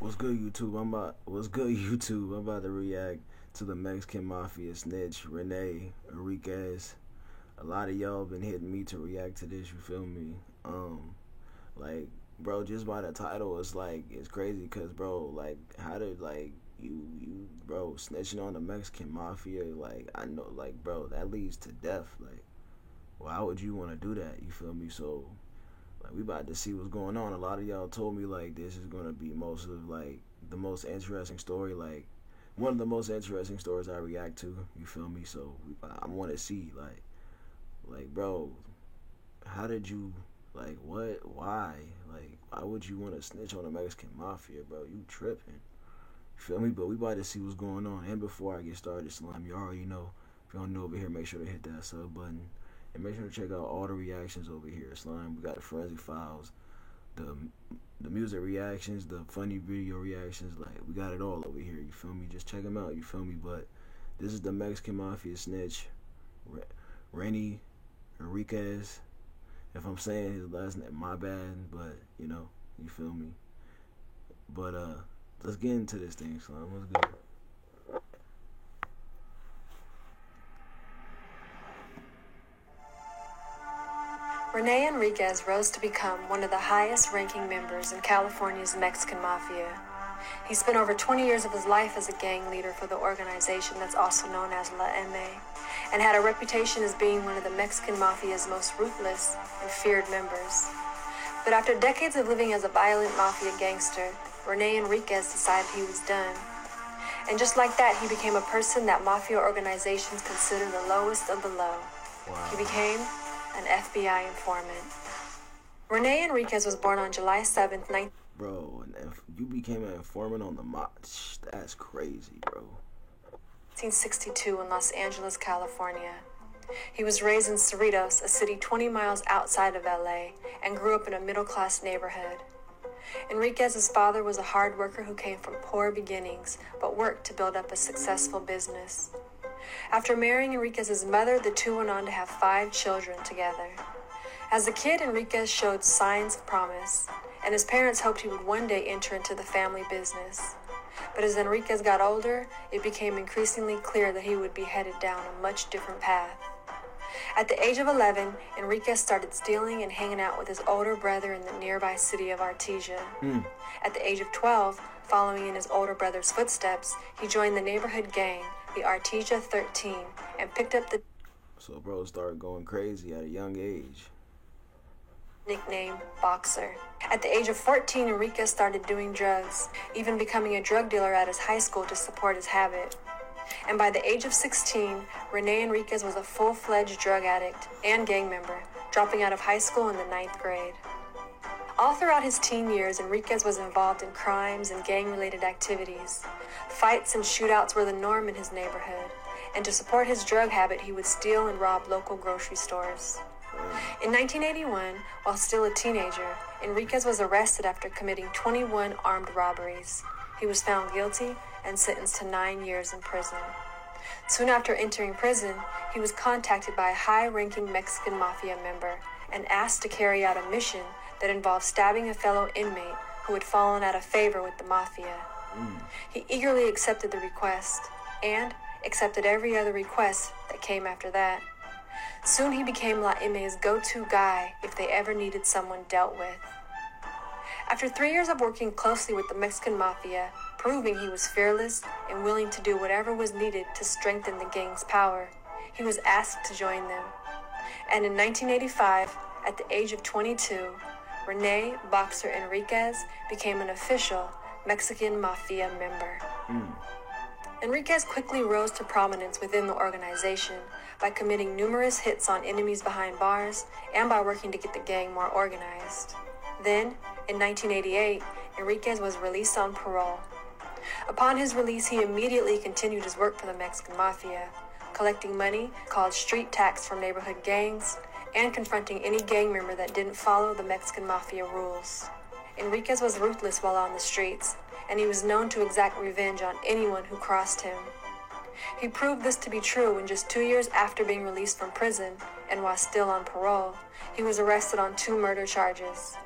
What's good, YouTube? What's good, YouTube? I'm about to react to the Mexican Mafia snitch Rene Enriquez. A lot of y'all been hitting me to react to this. You feel me? Like, bro, just by the title, it's crazy. Cause, bro, like, how did bro, snitching on the Mexican Mafia? Like, I know, like, bro, that leads to death. Like, why would you want to do that? You feel me? So, like, we about to see what's going on. A lot of y'all told me like this is gonna be most of like the most interesting story, like one of the most interesting stories I react to. You feel me? So I want to see like bro, how did you what? Why? Like, why would you want to snitch on the Mexican Mafia, bro? You tripping? You feel me? But we about to see what's going on. And before I get started, Slime, you already know. If y'all new over here, make sure to hit that sub button. And make sure to check out all the reactions over here, Slime. We got the Forensic Files, the music reactions, the funny video reactions. Like, we got it all over here, you feel me? Just check them out, you feel me? But this is the Mexican Mafia snitch, Rene Enriquez. If I'm saying his last name, my bad, but, you know, you feel me? But, let's get into this thing, Slime. Let's go. Rene Enriquez rose to become one of the highest-ranking members in California's Mexican Mafia. He spent over 20 years of his life as a gang leader for the organization that's also known as La M, and had a reputation as being one of the Mexican Mafia's most ruthless and feared members. But after decades of living as a violent mafia gangster, Rene Enriquez decided he was done. And just like that, he became a person that mafia organizations consider the lowest of the low. Wow. He became an FBI informant. Rene Enriquez was born on July 7th, Bro, and if you became an informant on the that's crazy, bro. 1962 in Los Angeles, California. He was raised in Cerritos, a city 20 miles outside of LA, and grew up in a middle-class neighborhood. Enriquez's father was a hard worker who came from poor beginnings, but worked to build up a successful business. After marrying Enriquez's mother, the two went on to have 5 children together. As a kid, Enriquez showed signs of promise, and his parents hoped he would one day enter into the family business. But as Enriquez got older, it became increasingly clear that he would be headed down a much different path. At the age of 11, Enriquez started stealing and hanging out with his older brother in the nearby city of Artesia. At the age of 12, following in his older brother's footsteps, he joined the neighborhood gang, the Artesia 13, and picked up the So bro started going crazy at a young age. Nickname Boxer. At the age of 14, Enriquez started doing drugs, even becoming a drug dealer at his high school to support his habit. And by the age of 16, Rene Enriquez was a full-fledged drug addict and gang member, dropping out of high school in the 9th grade. All throughout his teen years, Enriquez was involved in crimes and gang-related activities. Fights and shootouts were the norm in his neighborhood, and to support his drug habit, he would steal and rob local grocery stores. In 1981, while still a teenager, Enriquez was arrested after committing 21 armed robberies. He was found guilty and sentenced to 9 years in prison. Soon after entering prison, he was contacted by a high-ranking Mexican Mafia member and asked to carry out a mission that involved stabbing a fellow inmate who had fallen out of favor with the Mafia. He eagerly accepted the request and accepted every other request that came after that. Soon he became La M's go-to guy if they ever needed someone dealt with. After 3 years of working closely with the Mexican Mafia, proving he was fearless and willing to do whatever was needed to strengthen the gang's power, he was asked to join them. And in 1985, at the age of 22, Rene Boxer Enriquez became an official Mexican Mafia member. Enriquez quickly rose to prominence within the organization by committing numerous hits on enemies behind bars and by working to get the gang more organized. Then, in 1988, Enriquez was released on parole. Upon his release, he immediately continued his work for the Mexican Mafia, collecting money called street tax from neighborhood gangs, and confronting any gang member that didn't follow the Mexican Mafia rules. Enriquez was ruthless while on the streets, and he was known to exact revenge on anyone who crossed him. He proved this to be true when just 2 years after being released from prison, and while still on parole, he was arrested on 2 murder charges.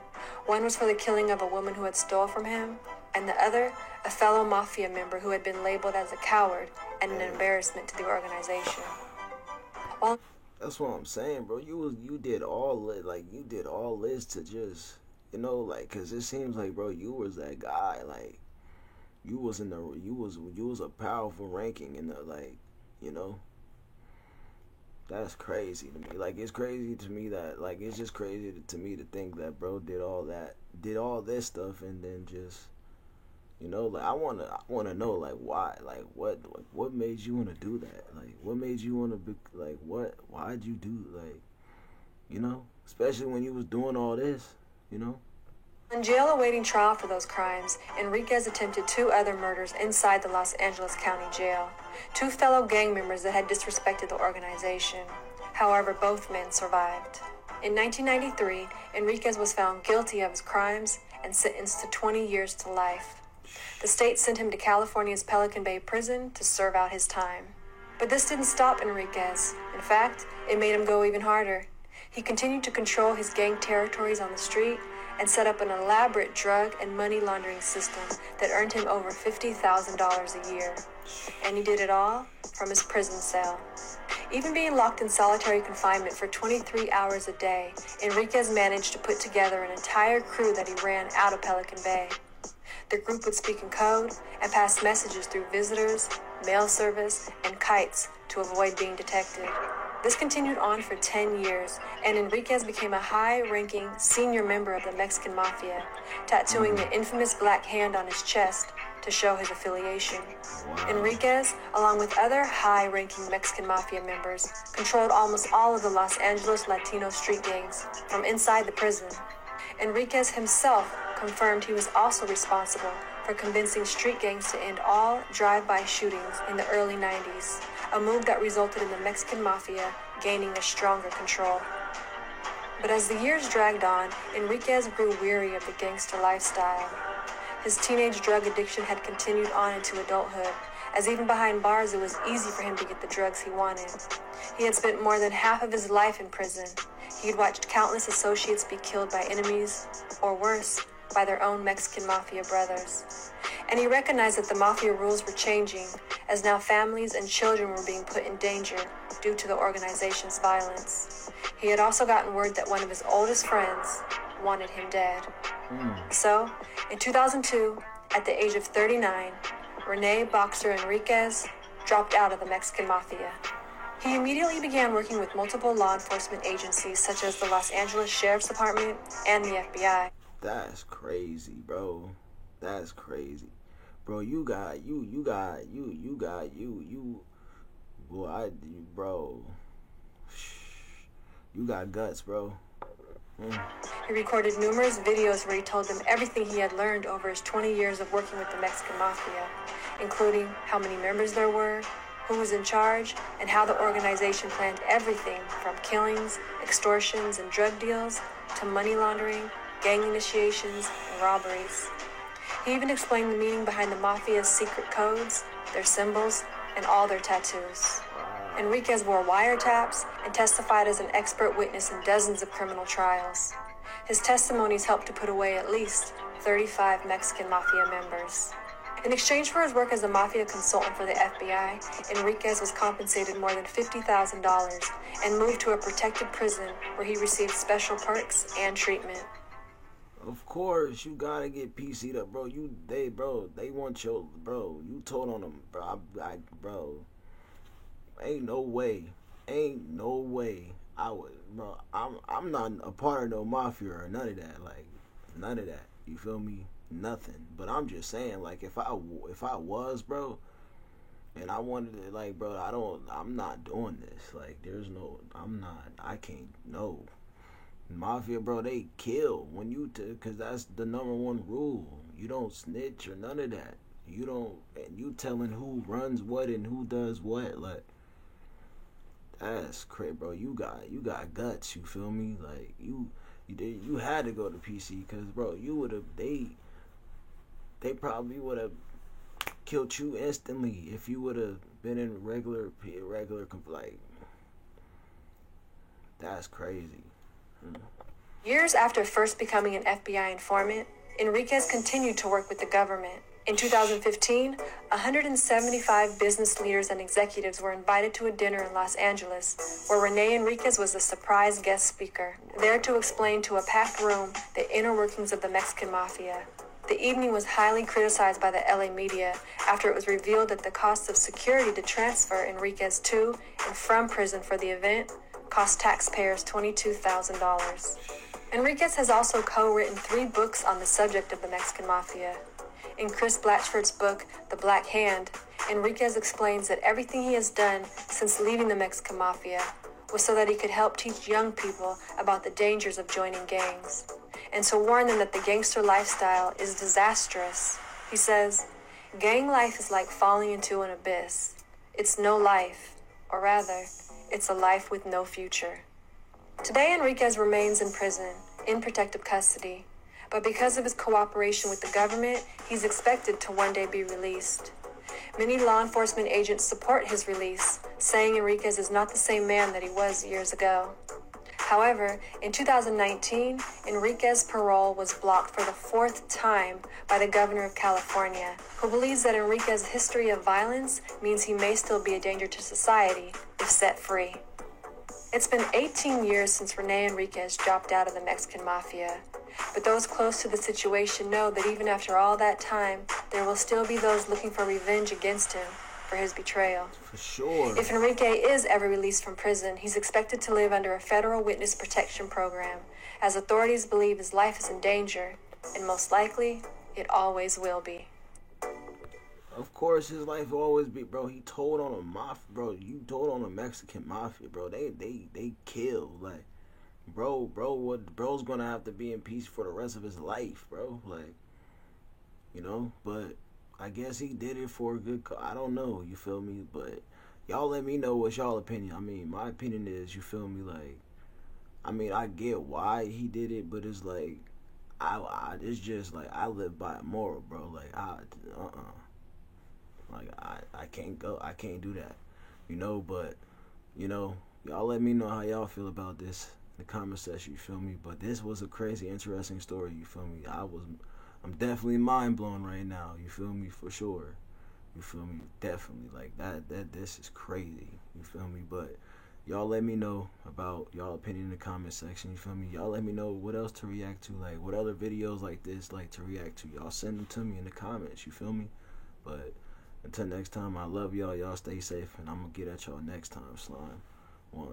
One was for the killing of a woman who had stole from him, and the other a fellow mafia member who had been labeled as a coward and an embarrassment to the organization. While That's what I'm saying, bro. You did all you did all this to just, like, cause it seems like, bro, you was that guy, like, you was a powerful ranking in the, like, you know. That's crazy to me. Like, it's crazy to me that, like, it's just crazy to me to think that bro did all this stuff, and then just, like, I wanna know, like, why, like, what made you wanna do that? Like, what made you wanna be, like, why'd you do, like, especially when you was doing all this, in jail awaiting trial for those crimes, Enriquez attempted 2 other murders inside the Los Angeles County Jail, 2 fellow gang members that had disrespected the organization. However, both men survived. In 1993, Enriquez was found guilty of his crimes and sentenced to 20 years to life. The state sent him to California's Pelican Bay prison to serve out his time. But this didn't stop Enriquez. In fact, it made him go even harder. He continued to control his gang territories on the street and set up an elaborate drug and money laundering system that earned him over $50,000 a year. And he did it all from his prison cell. Even being locked in solitary confinement for 23 hours a day, Enriquez managed to put together an entire crew that he ran out of Pelican Bay. The group would speak in code and pass messages through visitors, mail service, and kites to avoid being detected. This continued on for 10 years, and Enriquez became a high-ranking senior member of the Mexican Mafia, tattooing the infamous black hand on his chest to show his affiliation. Enriquez, along with other high-ranking Mexican Mafia members, controlled almost all of the Los Angeles Latino street gangs from inside the prison. Enriquez himself confirmed he was also responsible for convincing street gangs to end all drive-by shootings in the early 90s, a move that resulted in the Mexican Mafia gaining a stronger control. But as the years dragged on, Enriquez grew weary of the gangster lifestyle. His teenage drug addiction had continued on into adulthood, as even behind bars it was easy for him to get the drugs he wanted. He had spent more than half of his life in prison. He had watched countless associates be killed by enemies, or worse, by their own Mexican Mafia brothers. And he recognized that the Mafia rules were changing, as now families and children were being put in danger due to the organization's violence. He had also gotten word that one of his oldest friends wanted him dead. So, in 2002, at the age of 39, Rene Boxer Enriquez dropped out of the Mexican Mafia. He immediately began working with multiple law enforcement agencies such as the Los Angeles Sheriff's Department and the FBI. That's crazy, bro. That's crazy. Bro, bro. You got guts, bro. He recorded numerous videos where he told them everything he had learned over his 20 years of working with the Mexican Mafia, including how many members there were, who was in charge, and how the organization planned everything from killings, extortions, and drug deals to money laundering, gang initiations, and robberies. He even explained the meaning behind the Mafia's secret codes, their symbols, and all their tattoos. Enriquez wore wiretaps and testified as an expert witness in dozens of criminal trials. His testimonies helped to put away at least 35 Mexican Mafia members. In exchange for his work as a Mafia consultant for the FBI, Enriquez was compensated more than $50,000 and moved to a protected prison where he received special perks and treatment. Of course, you gotta get PC'd up, bro. They want your, bro. You told on them, bro. Bro. Ain't no way I would, bro. I'm not a part of no mafia or none of that, like none of that. You feel me? Nothing. But I'm just saying, like, if I was, bro, and I wanted to, like, bro, I'm not doing this. Like, I can't. No. Mafia, bro, they kill when cause that's the number one rule. You don't snitch or none of that. You don't, and you telling who runs what and who does what, like. That's crazy, bro. You got guts. You feel me? Like you had to go to PC, cause bro, they probably would have killed you instantly if you would have been in regular like. That's crazy. Years after first becoming an FBI informant, Enriquez continued to work with the government. In 2015, 175 business leaders and executives were invited to a dinner in Los Angeles, where Rene Enriquez was the surprise guest speaker, there to explain to a packed room the inner workings of the Mexican mafia. The evening was highly criticized by the LA media after it was revealed that the cost of security to transfer Enriquez to and from prison for the event cost taxpayers $22,000. Enriquez has also co-written 3 books on the subject of the Mexican mafia. In Chris Blatchford's book, The Black Hand, Enriquez explains that everything he has done since leaving the Mexican mafia was so that he could help teach young people about the dangers of joining gangs, and to warn them that the gangster lifestyle is disastrous. He says, "Gang life is like falling into an abyss. It's no life, or rather, it's a life with no future." Today, Enriquez remains in prison, in protective custody, but because of his cooperation with the government, he's expected to one day be released. Many law enforcement agents support his release, saying Enriquez is not the same man that he was years ago. However, in 2019, Enriquez's parole was blocked for the 4th time by the governor of California, who believes that Enriquez's history of violence means he may still be a danger to society if set free. It's been 18 years since Rene Enriquez dropped out of the Mexican mafia, but those close to the situation know that even after all that time, there will still be those looking for revenge against him for his betrayal. For sure. If Enrique is ever released from prison, he's expected to live under a federal witness protection program, as authorities believe his life is in danger, and most likely, it always will be. Of course, his life will always be, bro. He told on a mafia, bro. You told on the Mexican mafia, bro. They kill, like, bro. What bro's gonna have to be in peace for the rest of his life, bro. Like, you know. But I guess he did it for a good. I don't know. You feel me? But y'all let me know what's y'all opinion. I mean, my opinion is, you feel me? Like, I mean, I get why he did it, but it's like, it's just like I live by a moral, bro. Like, Like, I can't do that, you know, but, you know, y'all let me know how y'all feel about this in the comment section, you feel me, but this was a crazy, interesting story, you feel me, I'm definitely mind blown right now, you feel me, for sure, you feel me, definitely, like, this is crazy, you feel me, but y'all let me know about y'all opinion in the comment section, you feel me, y'all let me know what else to react to, like, what other videos like this, like, to react to, y'all send them to me in the comments, you feel me, but until next time, I love y'all. Y'all stay safe, and I'm going to get at y'all next time. Slime. 1.